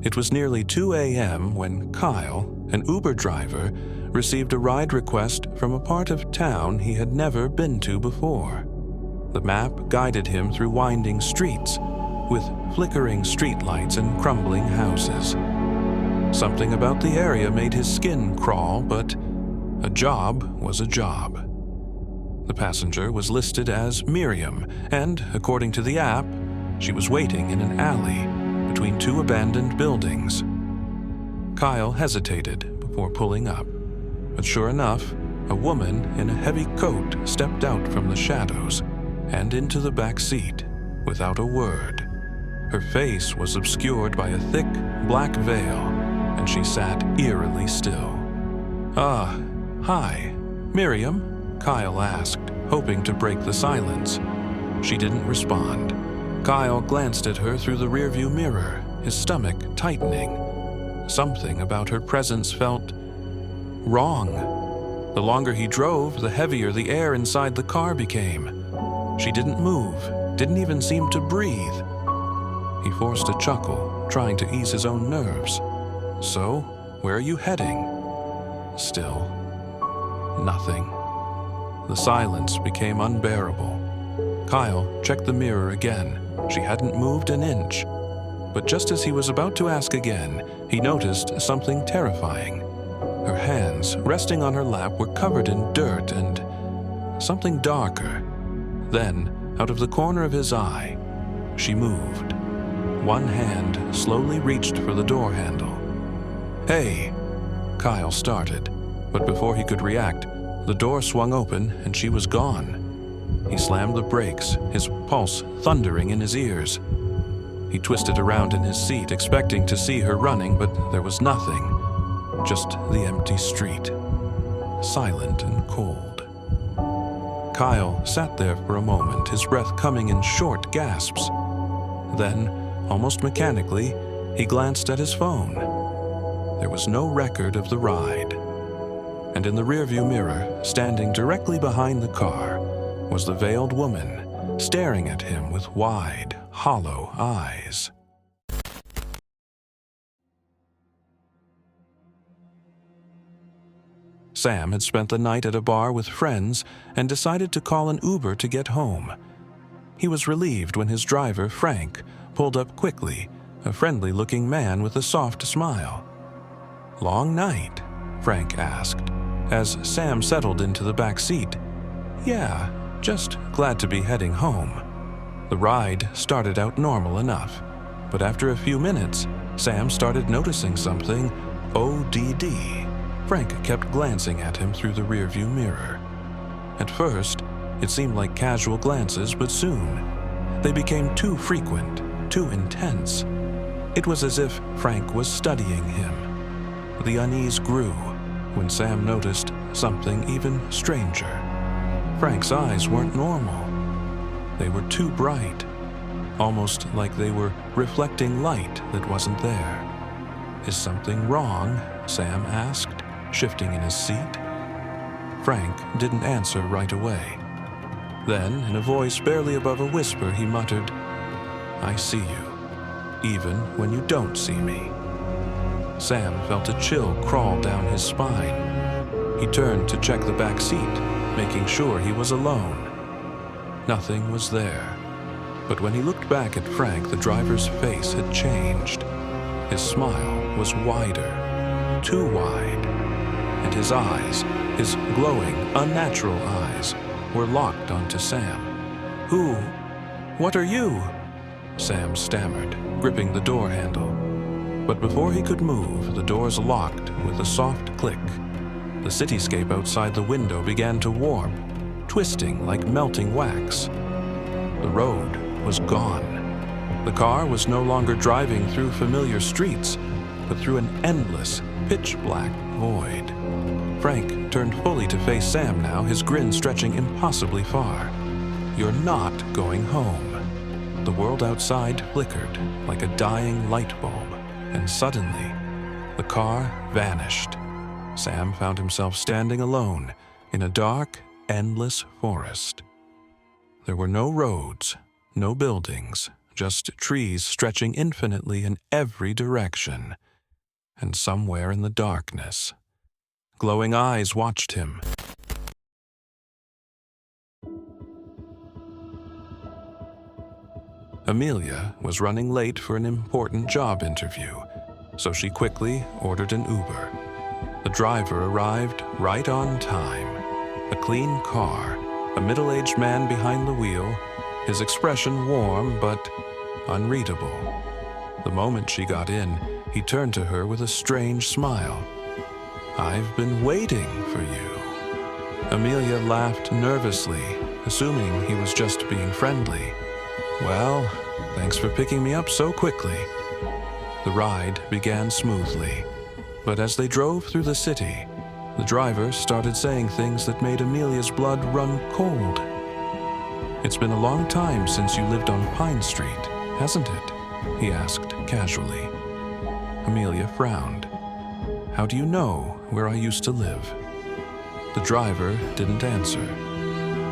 It was nearly 2 a.m. when Kyle, an Uber driver, received a ride request from a part of town he had never been to before. The map guided him through winding streets, with flickering streetlights and crumbling houses. Something about the area made his skin crawl, but a job was a job. The passenger was listed as Miriam, and, according to the app, she was waiting in an alley between two abandoned buildings. Kyle hesitated before pulling up, but sure enough, a woman in a heavy coat stepped out from the shadows and into the back seat without a word. Her face was obscured by a thick, black veil, and she sat eerily still. "Ah, hi, Miriam?" Kyle asked, hoping to break the silence. She didn't respond. Kyle glanced at her through the rearview mirror, his stomach tightening. Something about her presence felt wrong. The longer he drove, the heavier the air inside the car became. She didn't move, didn't even seem to breathe. He forced a chuckle, trying to ease his own nerves. "So, where are you heading?" Still, nothing. The silence became unbearable. Kyle checked the mirror again. She hadn't moved an inch. But just as he was about to ask again, he noticed something terrifying. Her hands, resting on her lap, were covered in dirt and something darker. Then, out of the corner of his eye, she moved. One hand slowly reached for the door handle. "Hey!" Kyle started, but before he could react, the door swung open and she was gone. He slammed the brakes, his pulse thundering in his ears. He twisted around in his seat, expecting to see her running, but there was nothing. Just the empty street, silent and cold. Kyle sat there for a moment, his breath coming in short gasps. Then, almost mechanically, he glanced at his phone. There was no record of the ride. And in the rearview mirror, standing directly behind the car, was the veiled woman, staring at him with wide, hollow eyes. Sam had spent the night at a bar with friends and decided to call an Uber to get home. He was relieved when his driver, Frank, pulled up quickly, a friendly-looking man with a soft smile. "Long night?" Frank asked, as Sam settled into the back seat. "Yeah, just glad to be heading home." The ride started out normal enough, but after a few minutes, Sam started noticing something ODD. Frank kept glancing at him through the rearview mirror. At first, it seemed like casual glances, but soon, they became too frequent, too intense. It was as if Frank was studying him. The unease grew when Sam noticed something even stranger. Frank's eyes weren't normal. They were too bright, almost like they were reflecting light that wasn't there. "Is something wrong?" Sam asked, shifting in his seat. Frank didn't answer right away. Then, in a voice barely above a whisper, he muttered, "I see you, even when you don't see me." Sam felt a chill crawl down his spine. He turned to check the back seat, making sure he was alone. Nothing was there. But when he looked back at Frank, the driver's face had changed. His smile was wider, too wide, and his eyes, his glowing, unnatural eyes, were locked onto Sam. "Who? What are you?" Sam stammered, gripping the door handle. But before he could move, the doors locked with a soft click. The cityscape outside the window began to warp, twisting like melting wax. The road was gone. The car was no longer driving through familiar streets, but through an endless, pitch-black void. Frank turned fully to face Sam now, his grin stretching impossibly far. "You're not going home." The world outside flickered like a dying light bulb, and suddenly, the car vanished. Sam found himself standing alone in a dark, endless forest. There were no roads, no buildings, just trees stretching infinitely in every direction. And somewhere in the darkness, glowing eyes watched him. Amelia was running late for an important job interview, so she quickly ordered an Uber. The driver arrived right on time. A clean car, a middle-aged man behind the wheel, his expression warm but unreadable. The moment she got in, he turned to her with a strange smile. "I've been waiting for you." Amelia laughed nervously, assuming he was just being friendly. "Well, thanks for picking me up so quickly." The ride began smoothly, but as they drove through the city, the driver started saying things that made Amelia's blood run cold. "It's been a long time since you lived on Pine Street, hasn't it?" he asked casually. Amelia frowned. "How do you know where I used to live?" The driver didn't answer.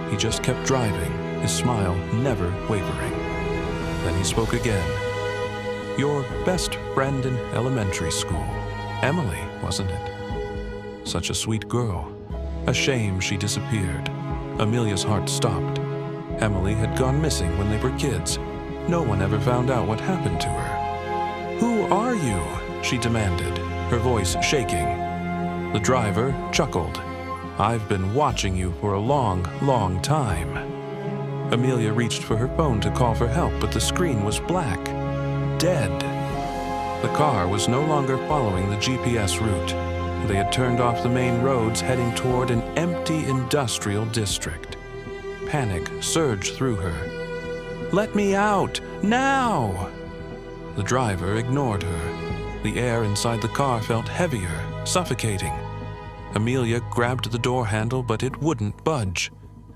He just kept driving, his smile never wavering. Then he spoke again. "Your best friend in elementary school, Emily, wasn't it? Such a sweet girl. A shame she disappeared." Amelia's heart stopped. Emily had gone missing when they were kids. No one ever found out what happened to her. "Who are you?" she demanded, her voice shaking. The driver chuckled. "I've been watching you for a long, long time." Amelia reached for her phone to call for help, but the screen was black. Dead. The car was no longer following the GPS route. They had turned off the main roads, heading toward an empty industrial district. Panic surged through her. "Let me out, now!" The driver ignored her. The air inside the car felt heavier, suffocating. Amelia grabbed the door handle, but it wouldn't budge.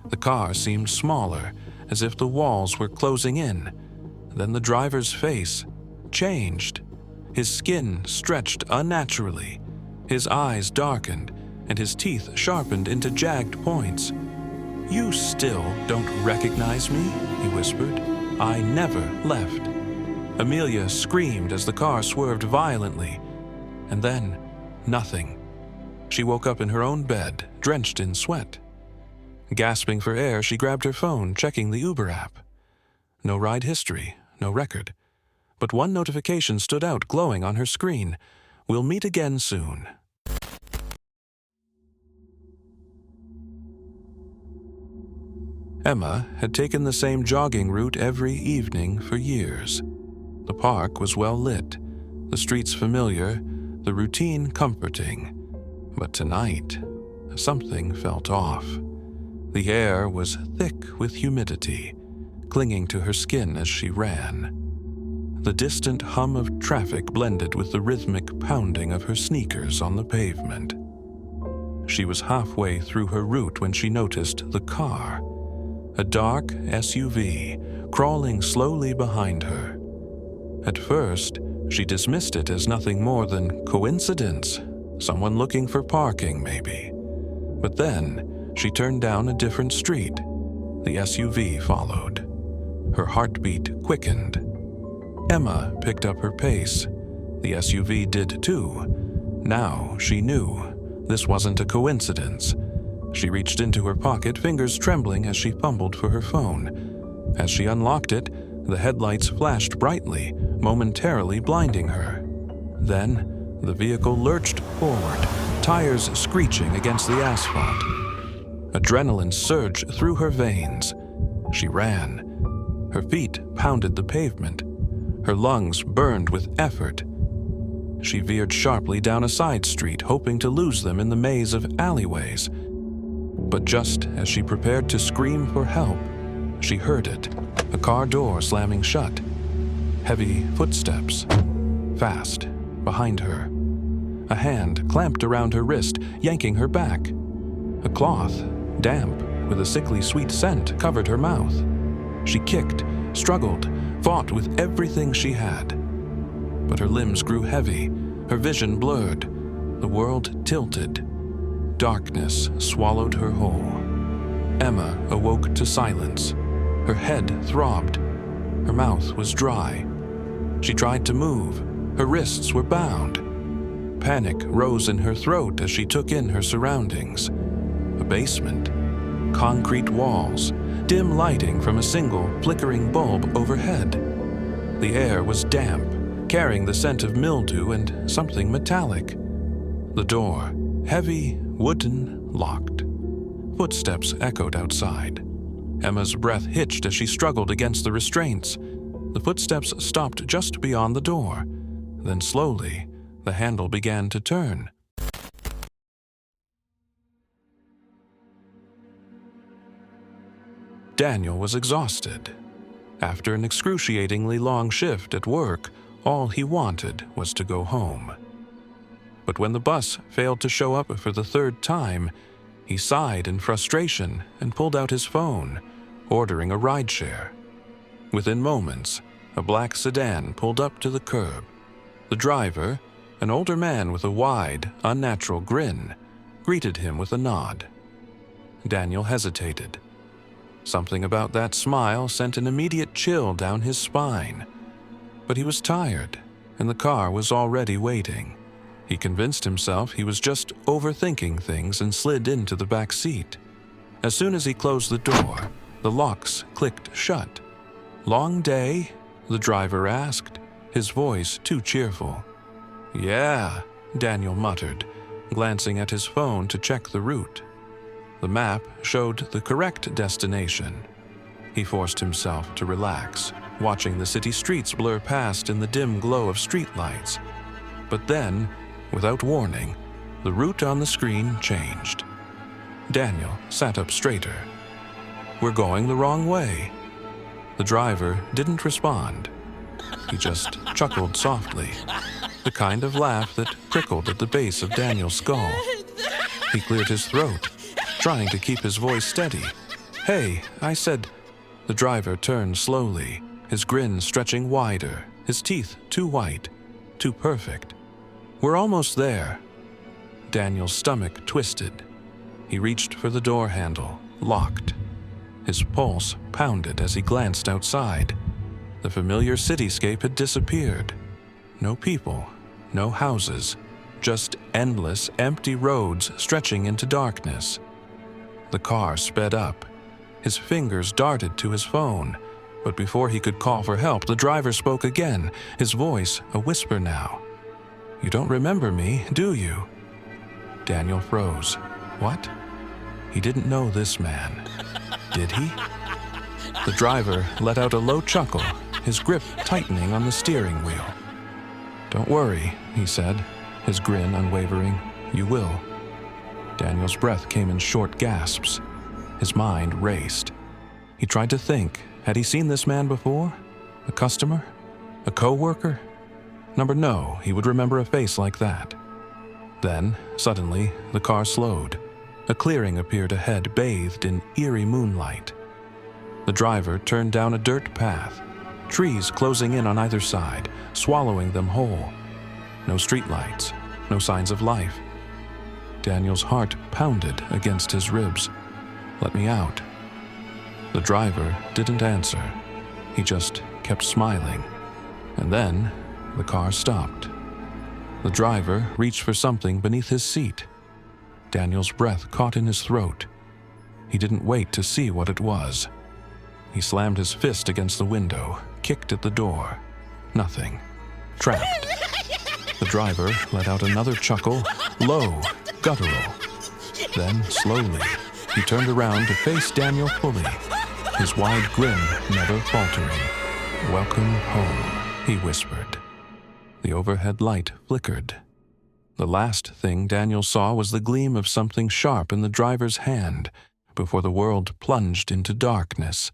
The car seemed smaller, as if the walls were closing in. Then the driver's face changed. His skin stretched unnaturally. His eyes darkened, and his teeth sharpened into jagged points. "You still don't recognize me?" he whispered. "I never left." Amelia screamed as the car swerved violently, and then nothing. She woke up in her own bed, drenched in sweat. Gasping for air, she grabbed her phone, checking the Uber app. No ride history, no record. But one notification stood out, glowing on her screen. "We'll meet again soon." Emma had taken the same jogging route every evening for years. The park was well lit, the streets familiar, the routine comforting. But tonight, something felt off. The air was thick with humidity, clinging to her skin as she ran. The distant hum of traffic blended with the rhythmic pounding of her sneakers on the pavement. She was halfway through her route when she noticed the car, a dark SUV, crawling slowly behind her. At first, she dismissed it as nothing more than coincidence, someone looking for parking maybe. But then, she turned down a different street. The SUV followed. Her heartbeat quickened. Emma picked up her pace. The SUV did too. Now she knew this wasn't a coincidence. She reached into her pocket, fingers trembling as she fumbled for her phone. As she unlocked it, the headlights flashed brightly, momentarily blinding her. Then, the vehicle lurched forward, tires screeching against the asphalt. Adrenaline surged through her veins. She ran. Her feet pounded the pavement. Her lungs burned with effort. She veered sharply down a side street, hoping to lose them in the maze of alleyways. But just as she prepared to scream for help, she heard it, a car door slamming shut. Heavy footsteps. Fast, behind her. A hand clamped around her wrist, yanking her back. A cloth, damp, with a sickly sweet scent, covered her mouth. She kicked, struggled, fought with everything she had. But her limbs grew heavy, her vision blurred. The world tilted. Darkness swallowed her whole. Emma awoke to silence. Her head throbbed. Her mouth was dry. She tried to move. Her wrists were bound. Panic rose in her throat as she took in her surroundings. A basement, concrete walls, dim lighting from a single flickering bulb overhead. The air was damp, carrying the scent of mildew and something metallic. The door, heavy, wooden, locked. Footsteps echoed outside. Emma's breath hitched as she struggled against the restraints. The footsteps stopped just beyond the door. Then slowly, the handle began to turn. Daniel was exhausted. After an excruciatingly long shift at work, all he wanted was to go home. But when the bus failed to show up for the third time, he sighed in frustration and pulled out his phone, ordering a rideshare. Within moments, a black sedan pulled up to the curb. The driver, an older man with a wide, unnatural grin, greeted him with a nod. Daniel hesitated. Something about that smile sent an immediate chill down his spine. But he was tired, and the car was already waiting. He convinced himself he was just overthinking things and slid into the back seat. As soon as he closed the door, the locks clicked shut. "Long day?" the driver asked, his voice too cheerful. "Yeah," Daniel muttered, glancing at his phone to check the route. The map showed the correct destination. He forced himself to relax, watching the city streets blur past in the dim glow of streetlights. But then, without warning, the route on the screen changed. Daniel sat up straighter. "We're going the wrong way." The driver didn't respond. He just chuckled softly, the kind of laugh that prickled at the base of Daniel's skull. He cleared his throat, trying to keep his voice steady. "Hey, I said—" The driver turned slowly, his grin stretching wider, his teeth too white, too perfect. "We're almost there." Daniel's stomach twisted. He reached for the door handle, locked. His pulse pounded as he glanced outside. The familiar cityscape had disappeared. No people, no houses, just endless, empty roads stretching into darkness. The car sped up. His fingers darted to his phone, but before he could call for help, the driver spoke again, his voice a whisper now. "You don't remember me, do you?" Daniel froze. What? He didn't know this man. Did he? The driver let out a low chuckle, his grip tightening on the steering wheel. "Don't worry," he said, his grin unwavering. "You will." Daniel's breath came in short gasps. His mind raced. He tried to think, had he seen this man before? A customer? A co-worker? No, he would remember a face like that. Then, suddenly, the car slowed. A clearing appeared ahead, bathed in eerie moonlight. The driver turned down a dirt path, trees closing in on either side, swallowing them whole. No streetlights, no signs of life. Daniel's heart pounded against his ribs. "Let me out." The driver didn't answer. He just kept smiling. And then, the car stopped. The driver reached for something beneath his seat. Daniel's breath caught in his throat. He didn't wait to see what it was. He slammed his fist against the window, kicked at the door. Nothing. Trapped. The driver let out another chuckle, low, guttural. Then, slowly, he turned around to face Daniel fully, his wide grin never faltering. "Welcome home," he whispered. The overhead light flickered. The last thing Daniel saw was the gleam of something sharp in the driver's hand before the world plunged into darkness,